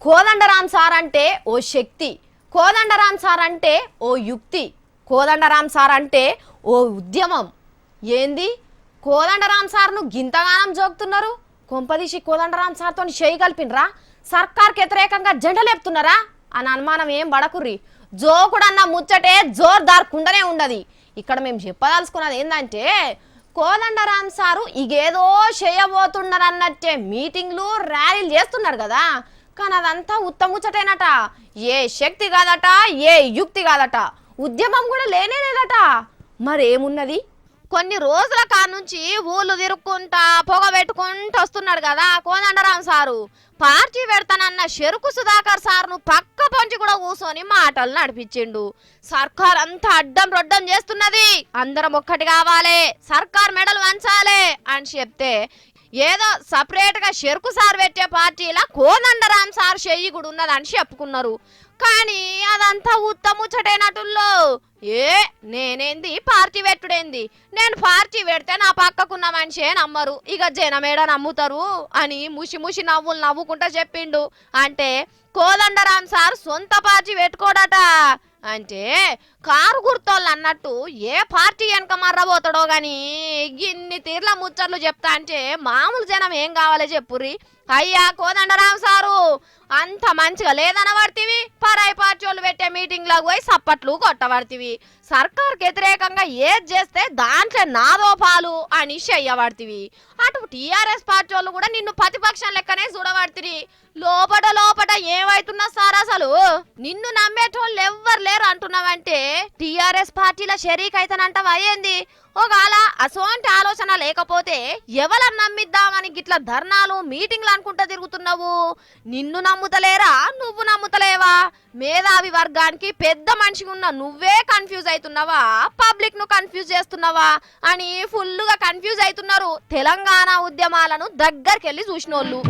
Kodandaram sir అంటే ఓ శక్తి, Kodandaram sir అంటే ఓ యుక్తి, కోదండరాం సార్ అంటే ఓ ఉద్యమం. ఏంది కోదండరాం సార్ను గింతగానం జోగుతున్నారు? కొంపదీసి కోదండరాం సార్తో చేయి కలిపినరా? సర్కార్కి వ్యతిరేకంగా జెండలేపుతున్నారా అని అనుమానం ఏం పడకుర్రి. జోకుడన్న ముచ్చటే జోర్దార్ కుండనే ఉండదు. ఇక్కడ మేము చెప్పదలుచుకున్నది ఏంటంటే కోదండరాం సారు ఇగేదో చేయబోతున్నారన్నట్టే మీటింగ్లు ర్యాలీలు చేస్తున్నారు కదా, కానీ అదంతా ఉత్తముచ్చటేనట. ఏ శక్తి కాదట, ఏ యుక్తి కాదట, ఉద్యమం కూడా లేనే లేదట. మరేమున్నది? కొన్ని రోజుల కానుంచి ఊళ్ళు తిరుక్కుంటా పొగ పెట్టుకుంటూ వస్తున్నాడు కదా కోదండరాం సారు. పార్టీ పెడతానన్న చెరుకు సుధాకర్ సార్ను పక్క పంచి కూడా కూర్చొని మాటలు నడిపించిండు. సర్కార్ అంతా అడ్డం రొడ్డం చేస్తున్నది, అందరం ఒక్కటి కావాలి, సర్కార్ మెడలు వంచాలి అని చెప్తే ఏదో సపరేట్ గా చెరుకు సార్ పెట్టే పార్టీలా కోదండరాం సార్ చెయ్యి కూడా ఉన్నదని చెప్పుకున్నారు. కానీ అదంతా ఉత్తముచ్చటేనటుల్లో. నేనేంది పార్టీ పెట్టుడేంది, నేను పార్టీ పెడితే నా పక్కకున్న మనిషే నమ్మరు, ఇక జనమేడ నమ్ముతారు అని ముసి ముసి నవ్వులు నవ్వుకుంటా చెప్పిండు. అంటే కోదండరాం సార్ సొంత పార్టీ పెట్టుకోడట. అంటే కారు గుర్తోళ్ళు అన్నట్టు ఏ పార్టీ వెనక మర్రబోతాడో గాని ఇన్ని తీర్ల ముచ్చట్లు చెప్తా అంటే మామూలు జనం ఏం కావాలి చెప్పుర్రి. అయ్యా కోదండరాం సారు అంత మంచిగా లేదనబడితివి, పరాయి పార్టీ వాళ్ళు పెట్టే మీటింగ్లకు పోయి సప్పట్లు కొట్టబడితివి, సర్కార్కి వ్యతిరేకంగా ఏది చేస్తే దాంట్లో నాదో పాలు అని చెయ్యబడితివి. అటు టీఆర్ఎస్ పార్టీ వాళ్ళు కూడా నిన్ను ప్రతిపక్షం లెక్కనే చూడబడితిరి. లోపట లోపట ఏమైతున్నా సార్ అసలు నిన్ను నమ్మేటోళ్ళు ఎవ్వరు లేరు అంటున్నావంటే టీఆర్ఎస్ పార్టీల షరీక్ అయితేనంటావా ఏంది? ఒకవేళ అసోంటి ఆలోచన లేకపోతే ఎవరని నమ్మిద్దామని గిట్ల ధర్నాలు మీటింగ్లు అనుకుంటా తిరుగుతున్నావు? నిన్ను నమ్ముతలేరా, నువ్వు నమ్ముతలేవా? మేధావి వర్గానికి పెద్ద మనిషిగా ఉన్న నువ్వే కన్ఫ్యూజ్ అవుతున్నావా, పబ్లిక్ ను కన్ఫ్యూజ్ చేస్తున్నావా అని ఫుల్లుగా కన్ఫ్యూజ్ అవుతున్నారు తెలంగాణ ఉద్యమాలను దగ్గరికి వెళ్ళి చూసినోళ్ళు.